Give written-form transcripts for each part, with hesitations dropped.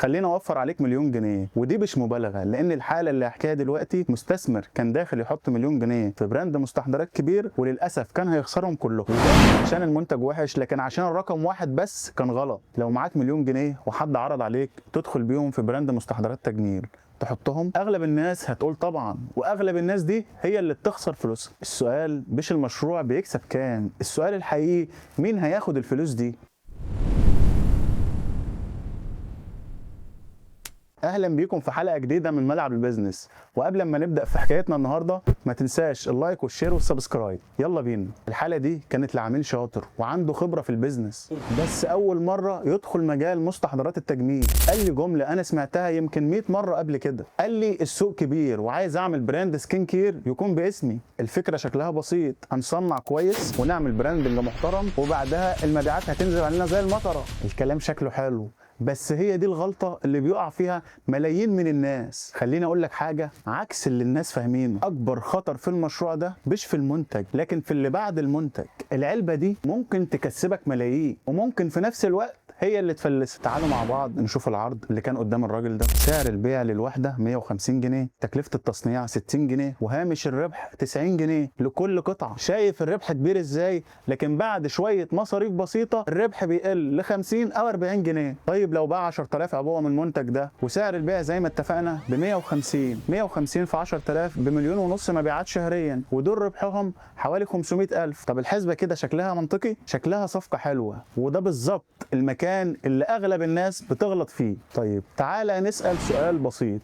خليني اوفر عليك مليون جنيه، ودي مش مبالغه، لان الحاله اللي هحكيها دلوقتي مستثمر كان داخل يحط مليون جنيه في براند مستحضرات كبير، وللاسف كان هيخسرهم كلهم، مش عشان المنتج وحش، لكن عشان الرقم واحد بس كان غلط. لو معاك مليون جنيه وحد عرض عليك تدخل بيهم في براند مستحضرات تجميل تحطهم، اغلب الناس هتقول طبعا، واغلب الناس دي هي اللي بتخسر فلوسها. السؤال مش المشروع بيكسب كام، السؤال الحقيقي مين هياخد الفلوس دي. اهلا بيكم في حلقه جديده من ملعب البيزنس. وقبل ما نبدا في حكايتنا النهارده ما تنساش اللايك والشير والسبسكرايب. يلا بينا. الحلقه دي كانت لعميل شاطر وعنده خبره في البيزنس، بس اول مره يدخل مجال مستحضرات التجميل. قال لي جمله انا سمعتها يمكن 100 مره قبل كده. قال لي السوق كبير وعايز اعمل براند سكين كير يكون باسمي. الفكره شكلها بسيط، هنصنع كويس ونعمل براندنج محترم، وبعدها المبيعات هتنزل علينا زي المطره. الكلام شكله حلو، بس هي دي الغلطة اللي بيقع فيها ملايين من الناس. خليني اقول لك حاجة عكس اللي الناس فاهمينه. اكبر خطر في المشروع ده مش في المنتج، لكن في اللي بعد المنتج. العلبة دي ممكن تكسبك ملايين، وممكن في نفس الوقت هي اللي تفلس. تعالوا مع بعض نشوف العرض اللي كان قدام الراجل ده. سعر البيع للوحدة 150 جنيه، تكلفة التصنيع 60 جنيه، وهامش الربح 90 جنيه لكل قطعة. شايف الربح كبير ازاي؟ لكن بعد شوية مصاريف بسيطة الربح بيقل ل 50 او 40 جنيه. طيب لو باع 10000 عبوة من المنتج ده، وسعر البيع زي ما اتفقنا ب 150 في 10000 بمليون ونص مبيعات شهريا، ودول ربحهم حوالي 500000. طب الحسبة كده شكلها منطقي؟ شكلها صفقة حلوة، وده بالظبط المكان اللي اغلب الناس بتغلط فيه. طيب تعالى نسأل سؤال بسيط،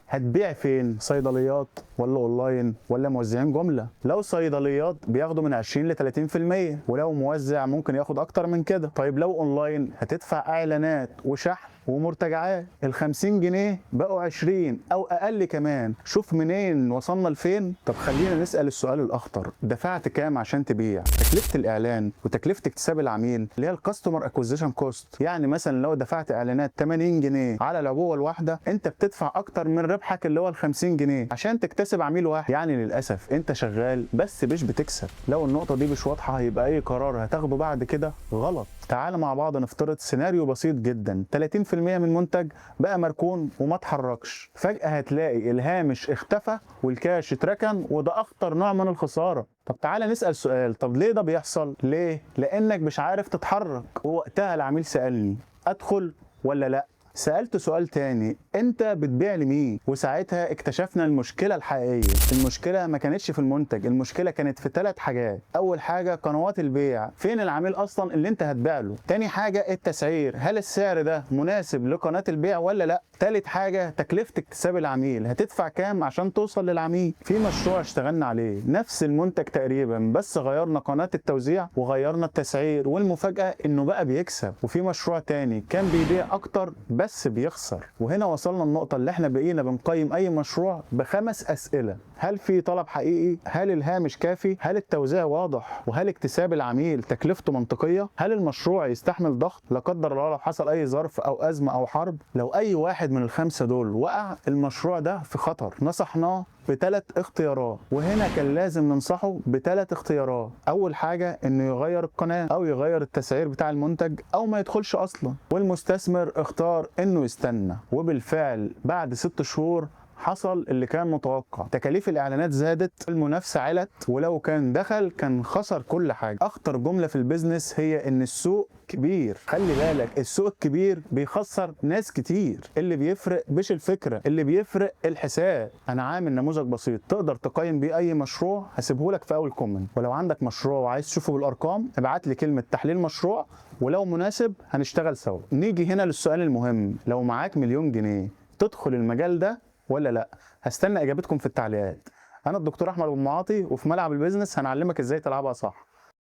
هتبيع فين؟ صيدليات ولا اونلاين ولا موزعين جمله؟ لو صيدليات بياخدوا من 20 ل 30%، ولو موزع ممكن ياخد اكتر من كده. طيب لو اونلاين هتدفع اعلانات وشحن ومرتجعات، ال 50 جنيه بقوا 20 او اقل كمان. شوف منين وصلنا لفين. طب خلينا نسال السؤال الاخطر، دفعت كام عشان تبيع؟ تكلفه الاعلان وتكلفه اكتساب العميل اللي هي الكاستمر اكوزيشن كوست. يعني مثلا لو دفعت اعلانات 80 جنيه على العبوه الواحده، انت بتدفع اكتر من ربحك اللي هو ال 50 جنيه عشان تكتسب عميل واحد. يعني للاسف انت شغال بس مش بتكسب. لو النقطه دي مش واضحه، هيبقى اي قرار هتاخده بعد كده غلط. تعال مع بعض نفترض سيناريو بسيط جدا، 30% من المنتج بقى مركون وما اتحركش. فجأة هتلاقي الهامش اختفى والكاش اتركن، وده اخطر نوع من الخسارة. طب تعالى نسأل سؤال، طب ليه ده بيحصل؟ ليه؟ لانك مش عارف تتحرك. ووقتها العميل سألني ادخل ولا لا؟ سألت سؤال تاني، انت بتبيع لمين؟ وساعتها اكتشفنا المشكلة الحقيقية. المشكلة ما كانتش في المنتج، المشكلة كانت في 3 حاجات. اول حاجة قنوات البيع، فين العميل اصلا اللي انت هتبيع له؟ تاني حاجة التسعير، هل السعر ده مناسب لقناة البيع ولا لا؟ تالت حاجة تكلفة اكتساب العميل، هتدفع كام عشان توصل للعميل؟ في مشروع اشتغلنا عليه نفس المنتج تقريبا، بس غيرنا قناة التوزيع وغيرنا التسعير، والمفاجأة انه بقى بيكسب. وفي مشروع تاني كان بيبيع اكتر بس بيخسر. وهنا وصلنا النقطة اللي احنا بقينا بنقيم اي مشروع ب5 اسئلة: هل في طلب حقيقي؟ هل الهامش كافي؟ هل التوزيع واضح؟ وهل اكتساب العميل تكلفته منطقية؟ هل المشروع يستحمل ضغط لا قدر الله لو حصل اي ظرف او ازمة او حرب؟ لو اي واحد من ال5 دول وقع، المشروع ده في خطر. نصحناه ب3 اختيارات، وهنا كان لازم ننصحه ب3 اختيارات. اول حاجة انه يغير القناة او يغير التسعير بتاع المنتج او ما يدخلش اصلا. والمستثمر اختار انه يستنى، وبالفعل بعد 6 شهور حصل اللي كان متوقع. تكاليف الاعلانات زادت، المنافسه علت، ولو كان دخل كان خسر كل حاجه. اخطر جمله في البيزنس هي ان السوق كبير. خلي بالك، السوق الكبير بيخسر ناس كتير. اللي بيفرق مش الفكره، اللي بيفرق الحساب. انا عامل نموذج بسيط تقدر تقيم بيه اي مشروع، هسيبه لك في اول كومنت. ولو عندك مشروع وعايز تشوفه بالارقام، ابعت لي كلمه تحليل مشروع، ولو مناسب هنشتغل سوا. نيجي هنا للسؤال المهم، لو معاك مليون جنيه تدخل المجال ده ولا لا؟ هستنى اجابتكم في التعليقات. انا الدكتور احمد ابو معاطي، وفي ملعب البيزنس هنعلمك ازاي تلعبها صح.